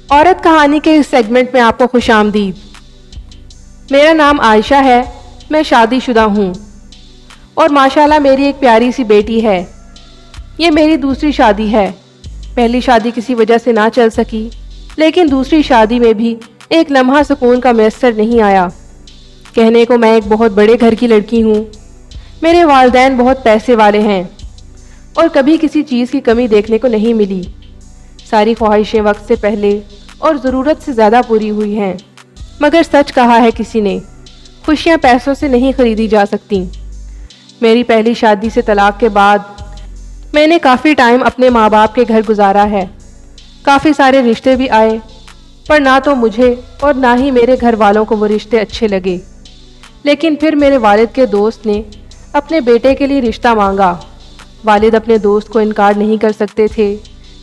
عورت کہانی کے اس سیگمنٹ میں آپ کو خوش آمدید۔ میرا نام عائشہ ہے، میں شادی شدہ ہوں اور ماشاءاللہ میری ایک پیاری سی بیٹی ہے۔ یہ میری دوسری شادی ہے۔ پہلی شادی کسی وجہ سے نہ چل سکی، لیکن دوسری شادی میں بھی ایک لمحہ سکون کا میسر نہیں آیا۔ کہنے کو میں ایک بہت بڑے گھر کی لڑکی ہوں، میرے والدین بہت پیسے والے ہیں اور کبھی کسی چیز کی کمی دیکھنے کو نہیں ملی۔ ساری خواہشیں وقت سے پہلے اور ضرورت سے زیادہ پوری ہوئی ہیں، مگر سچ کہا ہے کسی نے، خوشیاں پیسوں سے نہیں خریدی جا سکتی۔ میری پہلی شادی سے طلاق کے بعد میں نے کافی ٹائم اپنے ماں باپ کے گھر گزارا ہے۔ کافی سارے رشتے بھی آئے، پر نہ تو مجھے اور نہ ہی میرے گھر والوں کو وہ رشتے اچھے لگے۔ لیکن پھر میرے والد کے دوست نے اپنے بیٹے کے لیے رشتہ مانگا۔ والد اپنے دوست کو انکار نہیں کر سکتے تھے،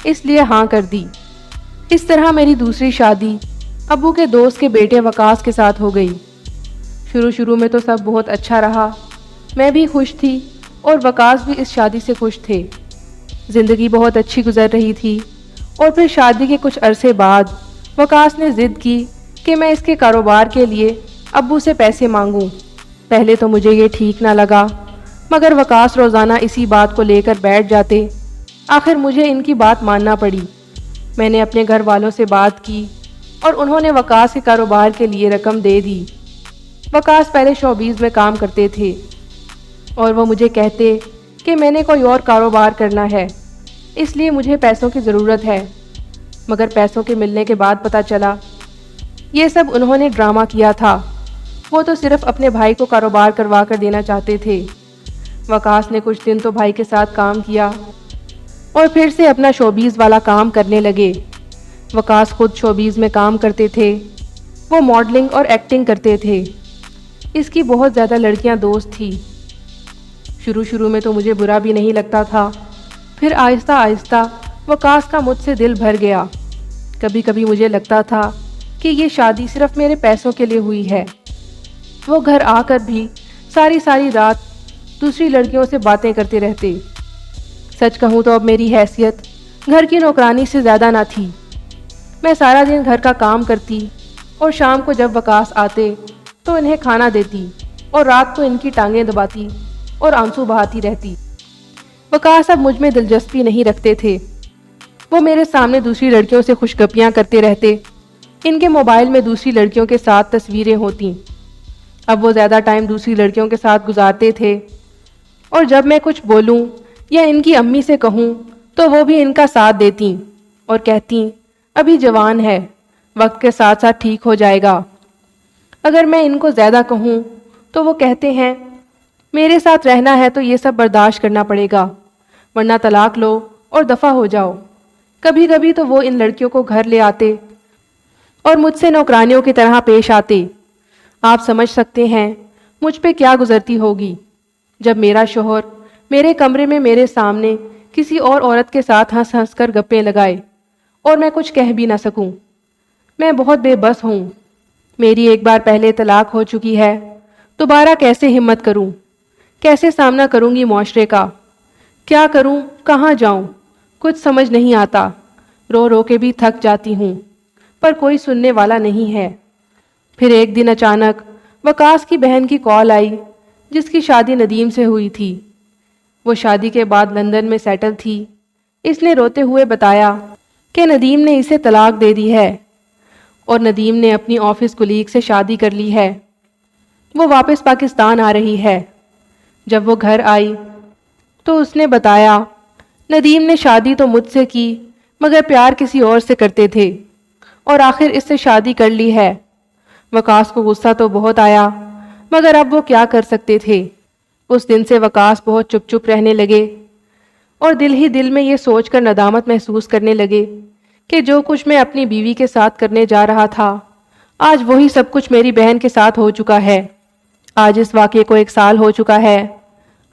اس لیے ہاں کر دی۔ اس طرح میری دوسری شادی ابو کے دوست کے بیٹے وقاص کے ساتھ ہو گئی۔ شروع میں تو سب بہت اچھا رہا، میں بھی خوش تھی اور وقاص بھی اس شادی سے خوش تھے۔ زندگی بہت اچھی گزر رہی تھی، اور پھر شادی کے کچھ عرصے بعد وقاص نے ضد کی کہ میں اس کے کاروبار کے لیے ابو سے پیسے مانگوں۔ پہلے تو مجھے یہ ٹھیک نہ لگا، مگر وقاص روزانہ اسی بات کو لے کر بیٹھ جاتے۔ آخر مجھے ان کی بات ماننا پڑی۔ میں نے اپنے گھر والوں سے بات کی اور انہوں نے وقاص کے کاروبار کے لیے رقم دے دی۔ وقاص پہلے شوبیز میں کام کرتے تھے اور وہ مجھے کہتے کہ میں نے کوئی اور کاروبار کرنا ہے، اس لیے مجھے پیسوں کی ضرورت ہے۔ مگر پیسوں کے ملنے کے بعد پتہ چلا یہ سب انہوں نے ڈرامہ کیا تھا، وہ تو صرف اپنے بھائی کو کاروبار کروا کر دینا چاہتے تھے۔ وقاص نے کچھ دن تو بھائی کے ساتھ کام کیا اور پھر سے اپنا شوبیز والا کام کرنے لگے۔ وقاص خود شوبیز میں کام کرتے تھے، وہ ماڈلنگ اور ایکٹنگ کرتے تھے۔ اس کی بہت زیادہ لڑکیاں دوست تھی۔ شروع میں تو مجھے برا بھی نہیں لگتا تھا، پھر آہستہ آہستہ وقاص کا مجھ سے دل بھر گیا۔ کبھی کبھی مجھے لگتا تھا کہ یہ شادی صرف میرے پیسوں کے لیے ہوئی ہے۔ وہ گھر آ کر بھی ساری رات دوسری لڑکیوں سے باتیں کرتے رہتے۔ سچ کہوں تو اب میری حیثیت گھر کی نوکرانی سے زیادہ نہ تھی۔ میں سارا دن گھر کا کام کرتی اور شام کو جب وقاص آتے تو انہیں کھانا دیتی اور رات کو ان کی ٹانگیں دباتی اور آنسو بہاتی رہتی۔ وقاص اب مجھ میں دلچسپی نہیں رکھتے تھے۔ وہ میرے سامنے دوسری لڑکیوں سے خوش گپیاں کرتے رہتے۔ ان کے موبائل میں دوسری لڑکیوں کے ساتھ تصویریں ہوتیں۔ اب وہ زیادہ ٹائم دوسری لڑکیوں کے ساتھ گزارتے تھے، اور جب میں کچھ بولوں یا ان کی امی سے کہوں تو وہ بھی ان کا ساتھ دیتیں اور کہتیں ابھی جوان ہے، وقت کے ساتھ ساتھ ٹھیک ہو جائے گا۔ اگر میں ان کو زیادہ کہوں تو وہ کہتے ہیں میرے ساتھ رہنا ہے تو یہ سب برداشت کرنا پڑے گا، ورنہ طلاق لو اور دفع ہو جاؤ۔ کبھی کبھی تو وہ ان لڑکیوں کو گھر لے آتے اور مجھ سے نوکرانیوں کی طرح پیش آتے۔ آپ سمجھ سکتے ہیں مجھ پہ کیا گزرتی ہوگی جب میرا شوہر میرے کمرے میں میرے سامنے کسی اور عورت کے ساتھ ہنس ہنس کر گپیں لگائے اور میں کچھ کہہ بھی نہ سکوں۔ میں بہت بے بس ہوں۔ میری ایک بار پہلے طلاق ہو چکی ہے، دوبارہ کیسے ہمت کروں؟ کیسے سامنا کروں گی معاشرے کا؟ کیا کروں، کہاں جاؤں؟ کچھ سمجھ نہیں آتا۔ رو کے بھی تھک جاتی ہوں، پر کوئی سننے والا نہیں ہے۔ پھر ایک دن اچانک وقاص کی بہن کی کال آئی، جس کی شادی ندیم سے ہوئی تھی۔ وہ شادی کے بعد لندن میں سیٹل تھی۔ اس نے روتے ہوئے بتایا کہ ندیم نے اسے طلاق دے دی ہے اور ندیم نے اپنی آفس کولیگ سے شادی کر لی ہے۔ وہ واپس پاکستان آ رہی ہے۔ جب وہ گھر آئی تو اس نے بتایا ندیم نے شادی تو مجھ سے کی، مگر پیار کسی اور سے کرتے تھے اور آخر اس سے شادی کر لی ہے۔ وقاص کو غصہ تو بہت آیا، مگر اب وہ کیا کر سکتے تھے۔ اس دن سے وقاص بہت چپ رہنے لگے اور دل ہی دل میں یہ سوچ کر ندامت محسوس کرنے لگے کہ جو کچھ میں اپنی بیوی کے ساتھ کرنے جا رہا تھا، آج وہی سب کچھ میری بہن کے ساتھ ہو چکا ہے۔ آج اس واقعے کو 1 سال ہو چکا ہے۔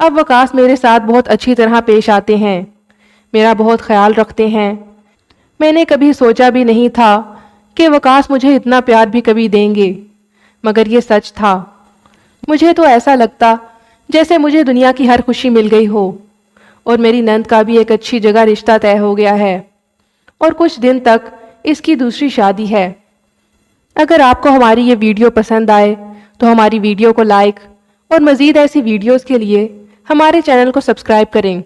اب وقاص میرے ساتھ بہت اچھی طرح پیش آتے ہیں، میرا بہت خیال رکھتے ہیں۔ میں نے کبھی سوچا بھی نہیں تھا کہ وقاص مجھے اتنا پیار بھی کبھی دیں گے، مگر یہ سچ تھا۔ مجھے تو ایسا لگتا جیسے مجھے دنیا کی ہر خوشی مل گئی ہو، اور میری نند کا بھی ایک اچھی جگہ رشتہ طے ہو گیا ہے، اور کچھ دن تک اس کی دوسری شادی ہے۔ اگر آپ کو ہماری یہ ویڈیو پسند آئے تو ہماری ویڈیو کو لائک اور مزید ایسی ویڈیوز کے لیے ہمارے چینل کو سبسکرائب کریں۔